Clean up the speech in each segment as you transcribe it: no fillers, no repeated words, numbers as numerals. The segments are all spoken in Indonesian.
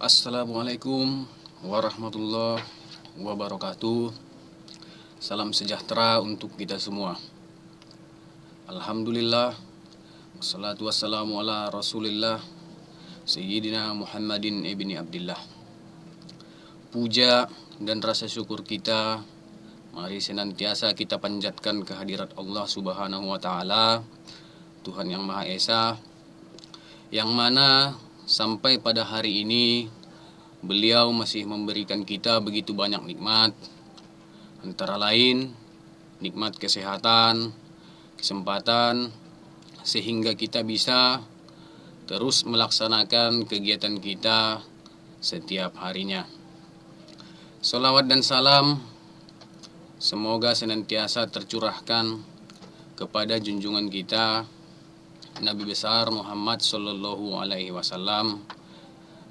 Assalamualaikum warahmatullahi wabarakatuh. Salam sejahtera untuk kita semua. Alhamdulillah, wassalatu wassalamu ala rasulillah Sayyidina Muhammadin ibni Abdillah. Puja dan rasa syukur kita mari senantiasa kita panjatkan kehadirat Allah Subhanahu wa Ta'ala, Tuhan yang Maha Esa, yang mana sampai pada hari ini beliau masih memberikan kita begitu banyak nikmat, antara lain nikmat kesehatan, kesempatan, sehingga kita bisa terus melaksanakan kegiatan kita setiap harinya. Salawat dan salam semoga senantiasa tercurahkan kepada junjungan kita Nabi besar Muhammad Sallallahu Alaihi Wasallam,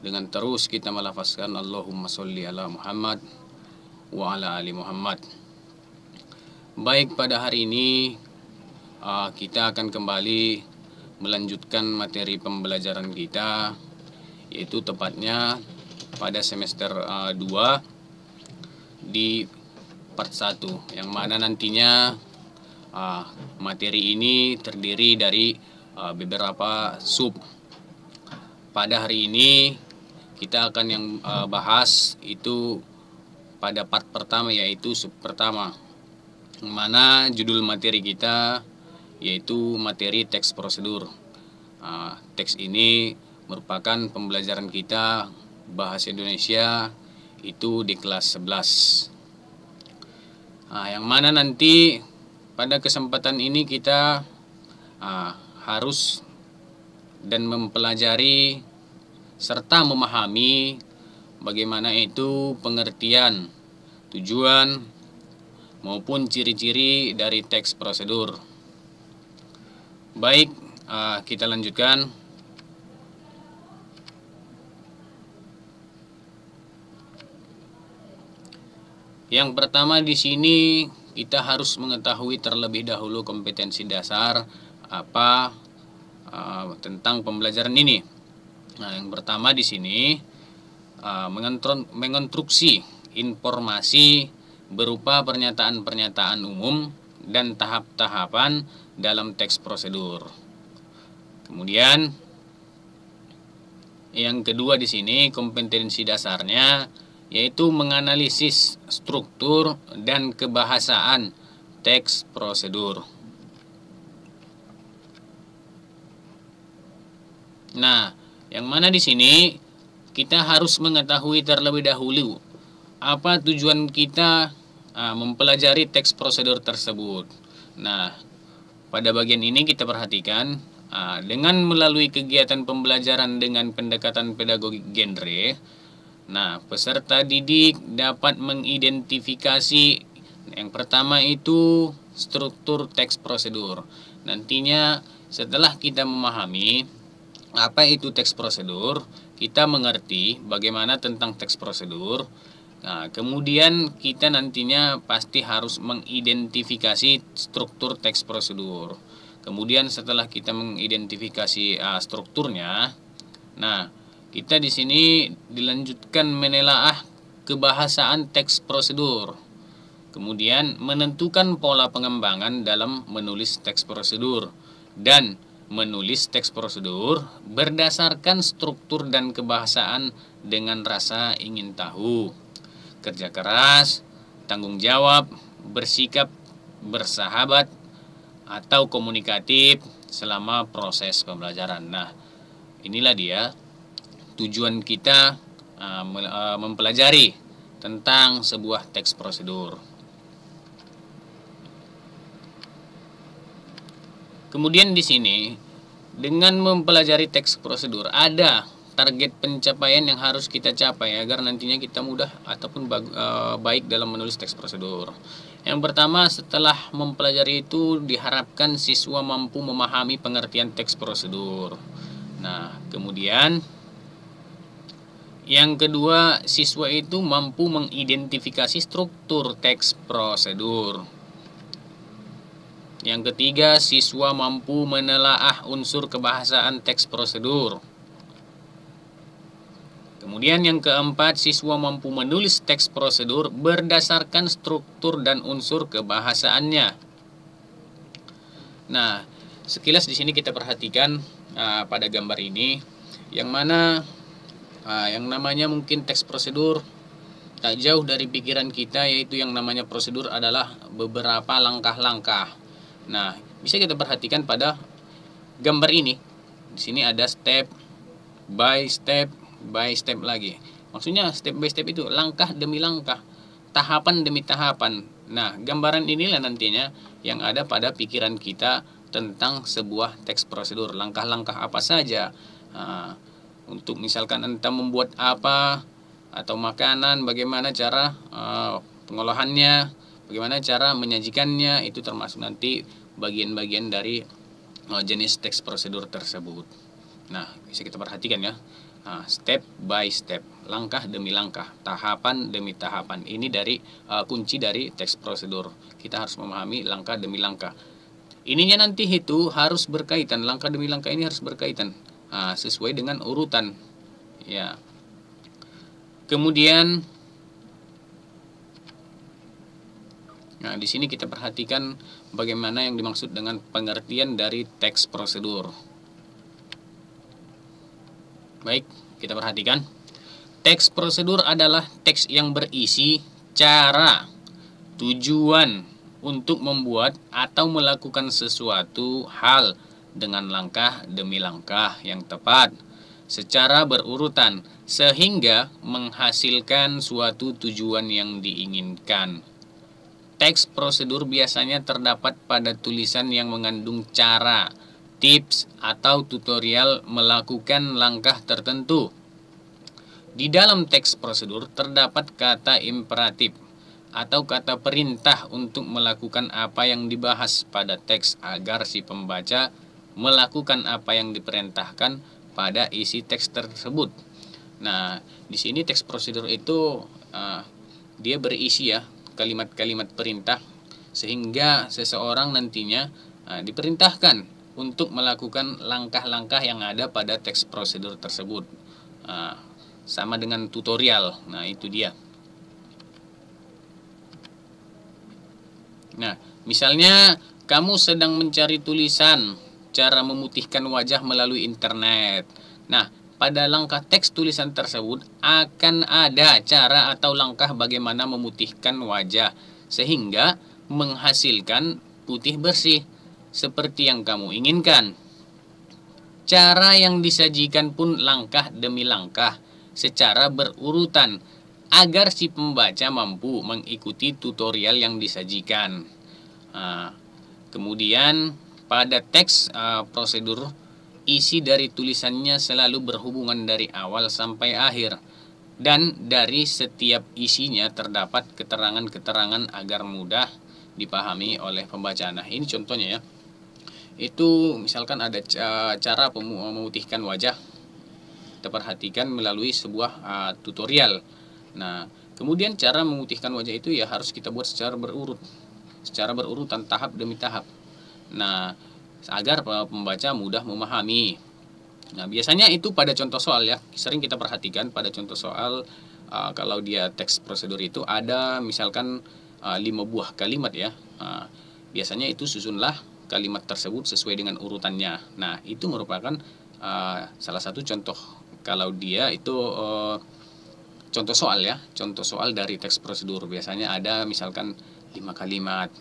dengan terus kita melafazkan Allahumma sholli ala Muhammad wa ala ali Muhammad. Baik, pada hari ini kita akan kembali melanjutkan materi pembelajaran kita, yaitu tepatnya pada semester 2 di part 1, yang mana nantinya materi ini terdiri dari beberapa sub. Pada hari ini kita akan yang bahas itu pada part pertama, yaitu sub pertama, yang mana judul materi kita yaitu materi teks prosedur. Teks ini merupakan pembelajaran kita bahasa Indonesia itu di kelas 11. Yang mana nanti pada kesempatan ini kita harus dan mempelajari serta memahami bagaimana itu pengertian, tujuan maupun ciri-ciri dari teks prosedur. Baik, kita lanjutkan. Yang pertama di sini kita harus mengetahui terlebih dahulu kompetensi dasar tentang pembelajaran ini. Nah, yang pertama di sini mengonstruksi informasi berupa pernyataan-pernyataan umum dan tahap-tahapan dalam teks prosedur. Kemudian yang kedua di sini kompetensi dasarnya yaitu menganalisis struktur dan kebahasaan teks prosedur. Nah, yang mana di sini kita harus mengetahui terlebih dahulu apa tujuan kita mempelajari teks prosedur tersebut. Nah, pada bagian ini kita perhatikan dengan melalui kegiatan pembelajaran dengan pendekatan pedagogik genre. Nah, peserta didik dapat mengidentifikasi yang pertama itu struktur teks prosedur. Nantinya setelah kita memahami apa itu teks prosedur, kita mengerti bagaimana tentang teks prosedur. Nah, kemudian kita nantinya pasti harus mengidentifikasi struktur teks prosedur. Kemudian setelah kita mengidentifikasi strukturnya, nah kita di sini dilanjutkan menelaah kebahasaan teks prosedur. Kemudian menentukan pola pengembangan dalam menulis teks prosedur dan menulis teks prosedur berdasarkan struktur dan kebahasaan dengan rasa ingin tahu, kerja keras, tanggung jawab, bersikap bersahabat atau komunikatif selama proses pembelajaran. Nah, inilah dia tujuan kita mempelajari tentang sebuah teks prosedur. Kemudian di sini dengan mempelajari teks prosedur ada target pencapaian yang harus kita capai agar nantinya kita mudah ataupun baik dalam menulis teks prosedur. Yang pertama, setelah mempelajari itu diharapkan siswa mampu memahami pengertian teks prosedur. Nah, kemudian yang kedua, siswa itu mampu mengidentifikasi struktur teks prosedur. Yang ketiga, siswa mampu menelaah unsur kebahasaan teks prosedur. Kemudian yang keempat, siswa mampu menulis teks prosedur berdasarkan struktur dan unsur kebahasaannya. Nah, sekilas di sini kita perhatikan pada gambar ini, yang mana yang namanya mungkin teks prosedur tak jauh dari pikiran kita, yaitu yang namanya prosedur adalah beberapa langkah-langkah. Nah, bisa kita perhatikan pada gambar ini. Di sini ada step by step lagi. Maksudnya step by step itu langkah demi langkah, tahapan demi tahapan. Nah, gambaran inilah nantinya yang ada pada pikiran kita tentang sebuah teks prosedur. Langkah-langkah apa saja untuk misalkan entah membuat apa atau makanan, bagaimana cara pengolahannya, bagaimana cara menyajikannya, itu termasuk nanti bagian-bagian dari jenis teks prosedur tersebut. Nah, bisa kita perhatikan ya, step by step, langkah demi langkah, tahapan demi tahapan. Ini dari kunci dari teks prosedur. Kita harus memahami langkah demi langkah. Ininya nanti itu harus berkaitan, langkah demi langkah ini harus berkaitan sesuai dengan urutan. Ya. Kemudian, nah di sini kita perhatikan bagaimana yang dimaksud dengan pengertian dari teks prosedur. Baik, kita perhatikan. Teks prosedur adalah teks yang berisi cara, tujuan untuk membuat atau melakukan sesuatu hal dengan langkah demi langkah yang tepat, secara berurutan, sehingga menghasilkan suatu tujuan yang diinginkan. Teks prosedur biasanya terdapat pada tulisan yang mengandung cara, tips, atau tutorial melakukan langkah tertentu. Di dalam teks prosedur terdapat kata imperatif atau kata perintah untuk melakukan apa yang dibahas pada teks agar si pembaca melakukan apa yang diperintahkan pada isi teks tersebut. Nah, di sini teks prosedur itu dia berisi ya kalimat-kalimat perintah, sehingga seseorang nantinya diperintahkan untuk melakukan langkah-langkah yang ada pada teks prosedur tersebut. Sama dengan tutorial. Nah, itu dia. Nah, misalnya kamu sedang mencari tulisan cara memutihkan wajah melalui internet. Nah, pada langkah teks tulisan tersebut akan ada cara atau langkah bagaimana memutihkan wajah sehingga menghasilkan putih bersih seperti yang kamu inginkan. Cara yang disajikan pun langkah demi langkah secara berurutan agar si pembaca mampu mengikuti tutorial yang disajikan. Kemudian pada teks prosedur, isi dari tulisannya selalu berhubungan dari awal sampai akhir, dan dari setiap isinya terdapat keterangan-keterangan agar mudah dipahami oleh pembaca. Nah, ini contohnya ya. Itu misalkan ada cara memutihkan wajah, kita perhatikan melalui sebuah tutorial. Nah, kemudian cara memutihkan wajah itu ya harus kita buat secara berurutan, tahap demi tahap. Nah, agar pembaca mudah memahami. Nah, biasanya itu pada contoh soal ya, sering kita perhatikan pada contoh soal kalau dia teks prosedur itu ada misalkan 5 buah kalimat ya. Biasanya itu susunlah kalimat tersebut sesuai dengan urutannya. Nah, itu merupakan salah satu contoh kalau dia itu contoh soal ya, contoh soal dari teks prosedur. Biasanya ada misalkan 5 kalimat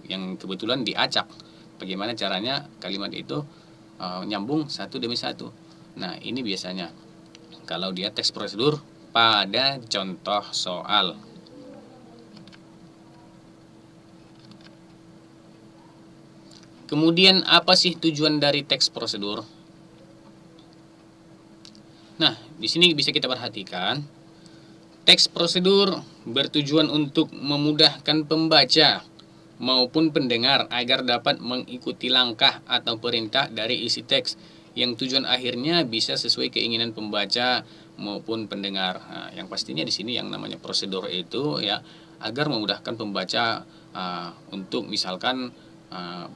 yang kebetulan diacak. Bagaimana caranya kalimat itu nyambung satu demi satu. Nah, ini biasanya kalau dia teks prosedur pada contoh soal. Kemudian apa sih tujuan dari teks prosedur? Nah, di sini bisa kita perhatikan teks prosedur bertujuan untuk memudahkan pembaca maupun pendengar agar dapat mengikuti langkah atau perintah dari isi teks yang tujuan akhirnya bisa sesuai keinginan pembaca maupun pendengar. Nah, yang pastinya di sini yang namanya prosedur itu ya agar memudahkan pembaca untuk misalkan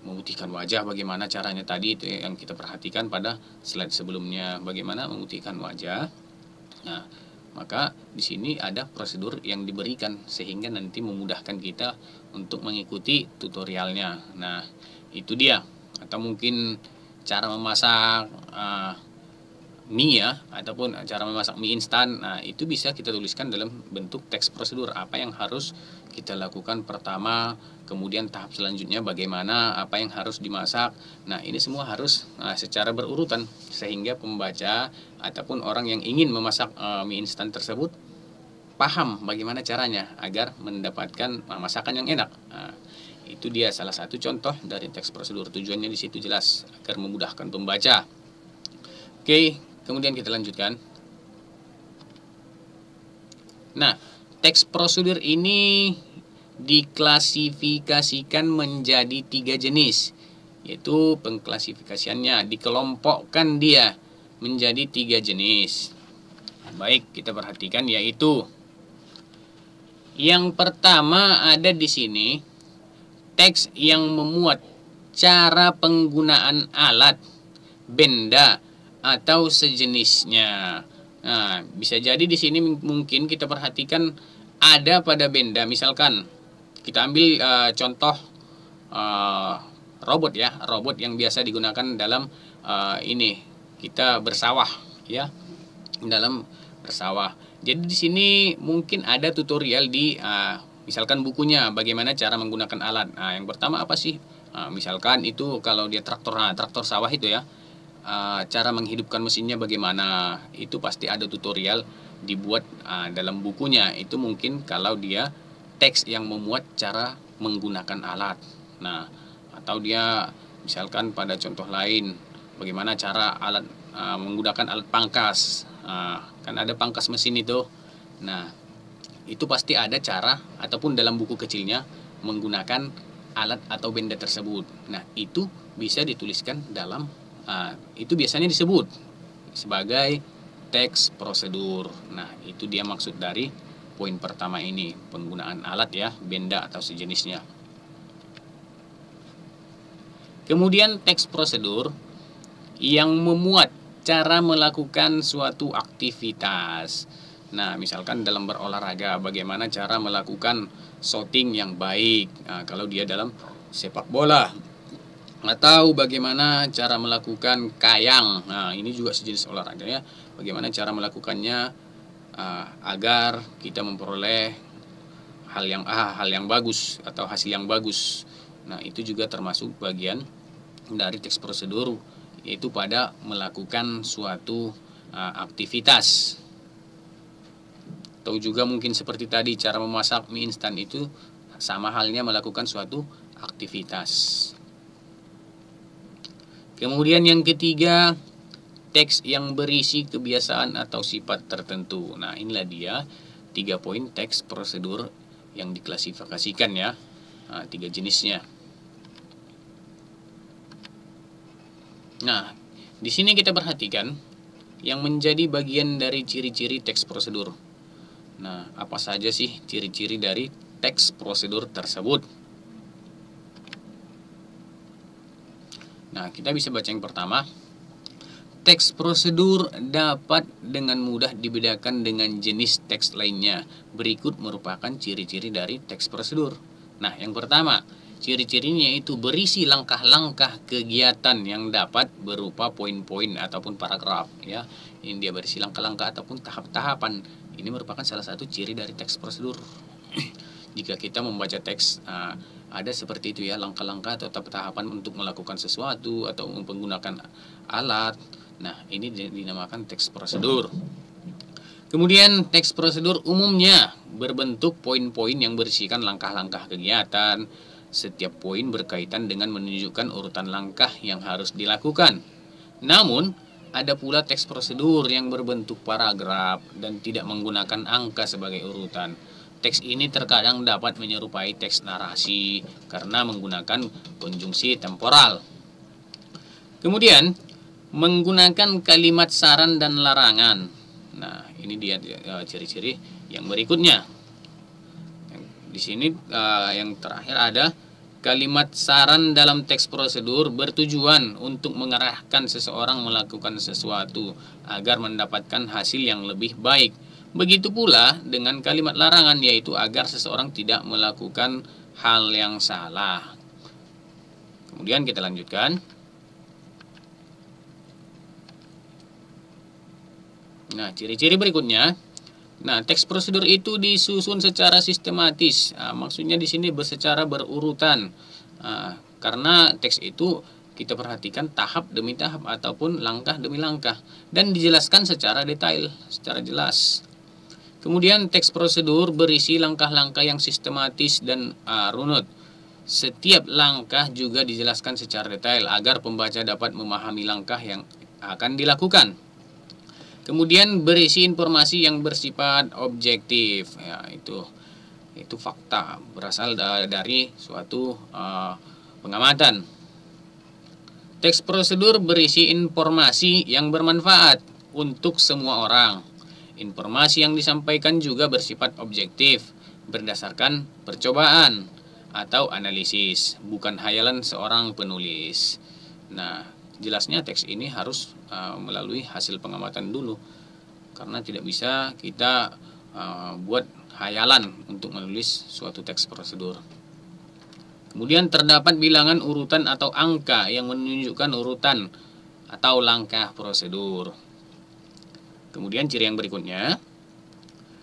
memutihkan wajah, bagaimana caranya tadi itu yang kita perhatikan pada slide sebelumnya, bagaimana memutihkan wajah. Nah, maka di sini ada prosedur yang diberikan sehingga nanti memudahkan kita untuk mengikuti tutorialnya. Nah, itu dia. Atau mungkin cara memasak mie ya, ataupun cara memasak mie instan. Nah, itu bisa kita tuliskan dalam bentuk teks prosedur. Apa yang harus kita lakukan pertama, kemudian tahap selanjutnya bagaimana, apa yang harus dimasak. Nah, ini semua harus secara berurutan sehingga pembaca ataupun orang yang ingin memasak mie instan tersebut paham bagaimana caranya agar mendapatkan masakan yang enak. Nah, itu dia salah satu contoh dari teks prosedur. Tujuannya di situ jelas agar memudahkan pembaca. Oke, kemudian kita lanjutkan. Nah, teks prosedur ini diklasifikasikan menjadi 3 jenis, yaitu pengklasifikasiannya dikelompokkan dia menjadi 3 jenis. Baik, kita perhatikan, yaitu yang pertama ada di sini teks yang memuat cara penggunaan alat, benda atau sejenisnya. Nah, bisa jadi di sini mungkin kita perhatikan ada pada benda, misalkan kita ambil contoh robot ya, robot yang biasa digunakan dalam ini kita bersawah ya, dalam bersawah. Jadi di sini mungkin ada tutorial di misalkan bukunya bagaimana cara menggunakan alat. Nah, yang pertama apa sih? Misalkan itu kalau dia traktor, traktor sawah itu ya. Cara menghidupkan mesinnya bagaimana, itu pasti ada tutorial dibuat dalam bukunya. Itu mungkin kalau dia teks yang memuat cara menggunakan alat. Nah, atau dia misalkan pada contoh lain bagaimana cara alat menggunakan alat pangkas. Kan ada pangkas mesin itu. Nah, itu pasti ada cara ataupun dalam buku kecilnya menggunakan alat atau benda tersebut. Nah, itu bisa dituliskan dalam itu biasanya disebut sebagai teks prosedur. Nah, itu dia maksud dari poin pertama ini, penggunaan alat ya, benda atau sejenisnya. Kemudian teks prosedur yang memuat cara melakukan suatu aktivitas. Nah, misalkan dalam berolahraga bagaimana cara melakukan shooting yang baik. Nah, kalau dia dalam sepak bola, atau bagaimana cara melakukan kayang. Nah, ini juga sejenis olahraga ya. Bagaimana cara melakukannya agar kita memperoleh hal yang bagus atau hasil yang bagus. Nah, itu juga termasuk bagian dari teks prosedur, yaitu pada melakukan suatu aktivitas. Atau juga mungkin seperti tadi cara memasak mie instan, itu sama halnya melakukan suatu aktivitas. Kemudian yang ketiga, teks yang berisi kebiasaan atau sifat tertentu. Nah, inilah dia 3 poin teks prosedur yang diklasifikasikan ya. 3 jenisnya. Nah, di sini kita perhatikan yang menjadi bagian dari ciri-ciri teks prosedur. Nah, apa saja sih ciri-ciri dari teks prosedur tersebut? Nah, kita bisa baca yang pertama. Teks prosedur dapat dengan mudah dibedakan dengan jenis teks lainnya. Berikut merupakan ciri-ciri dari teks prosedur. Nah, yang pertama, ciri-cirinya itu berisi langkah-langkah kegiatan yang dapat berupa poin-poin ataupun paragraf ya. Ini dia berisi langkah-langkah ataupun tahap-tahapan. Ini merupakan salah satu ciri dari teks prosedur. Jika kita membaca teks ada seperti itu ya, langkah-langkah atau tahapan untuk melakukan sesuatu atau menggunakan alat. Nah, ini dinamakan teks prosedur. Kemudian teks prosedur umumnya berbentuk poin-poin yang berisikan langkah-langkah kegiatan. Setiap poin berkaitan dengan menunjukkan urutan langkah yang harus dilakukan. Namun, ada pula teks prosedur yang berbentuk paragraf dan tidak menggunakan angka sebagai urutan. Teks ini terkadang dapat menyerupai teks narasi karena menggunakan konjungsi temporal. Kemudian, menggunakan kalimat saran dan larangan. Nah, ini dia ciri-ciri yang berikutnya. Di sini yang terakhir ada kalimat saran dalam teks prosedur bertujuan untuk mengarahkan seseorang melakukan sesuatu agar mendapatkan hasil yang lebih baik. Begitu pula dengan kalimat larangan, yaitu agar seseorang tidak melakukan hal yang salah. Kemudian kita lanjutkan. Nah, ciri-ciri berikutnya. Nah, teks prosedur itu disusun secara sistematis. Maksudnya di sini secara berurutan. Karena teks itu kita perhatikan tahap demi tahap ataupun langkah demi langkah dan dijelaskan secara detail, secara jelas. Kemudian teks prosedur berisi langkah-langkah yang sistematis dan runut. Setiap langkah juga dijelaskan secara detail agar pembaca dapat memahami langkah yang akan dilakukan. Kemudian berisi informasi yang bersifat objektif, ya, itu fakta berasal dari suatu pengamatan. Teks prosedur berisi informasi yang bermanfaat untuk semua orang. Informasi yang disampaikan juga bersifat objektif, berdasarkan percobaan atau analisis, bukan hayalan seorang penulis. Nah, jelasnya teks ini harus melalui hasil pengamatan dulu, karena tidak bisa kita buat hayalan untuk menulis suatu teks prosedur. Kemudian terdapat bilangan urutan atau angka yang menunjukkan urutan atau langkah prosedur. Kemudian ciri yang berikutnya,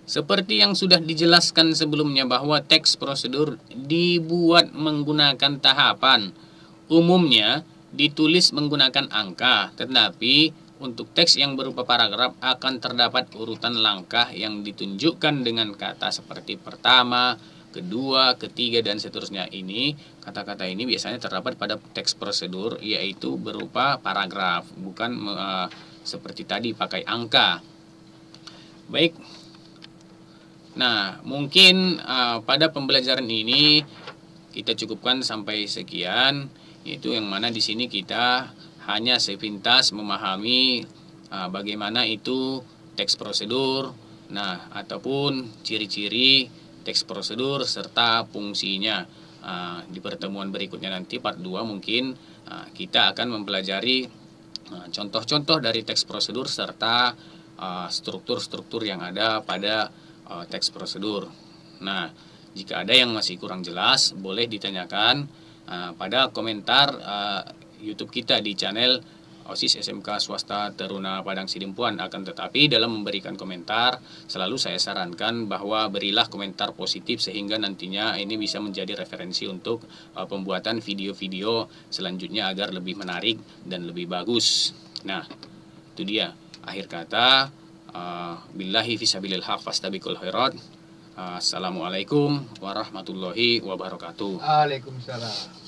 seperti yang sudah dijelaskan sebelumnya bahwa teks prosedur dibuat menggunakan tahapan, umumnya ditulis menggunakan angka, tetapi untuk teks yang berupa paragraf akan terdapat urutan langkah yang ditunjukkan dengan kata seperti pertama, kedua, ketiga, dan seterusnya. Ini kata-kata ini biasanya terdapat pada teks prosedur, yaitu berupa paragraf, bukan seperti tadi pakai angka. Baik. Nah, mungkin pada pembelajaran ini kita cukupkan sampai sekian, yaitu yang mana di sini kita hanya sepintas memahami bagaimana itu teks prosedur, nah ataupun ciri-ciri teks prosedur serta fungsinya. Di pertemuan berikutnya nanti part 2 mungkin kita akan mempelajari contoh-contoh dari teks prosedur serta struktur-struktur yang ada pada teks prosedur. Nah, jika ada yang masih kurang jelas, boleh ditanyakan pada komentar YouTube kita di channel OSIS SMK Swasta Teruna Padang Sidimpuan. Akan tetapi dalam memberikan komentar, selalu saya sarankan bahwa berilah komentar positif sehingga nantinya ini bisa menjadi referensi untuk pembuatan video-video selanjutnya agar lebih menarik dan lebih bagus. Nah, itu dia. Akhir kata, billahi fisabilil haq fastabiqul khairat. Assalamualaikum warahmatullahi wabarakatuh. Waalaikumsalam.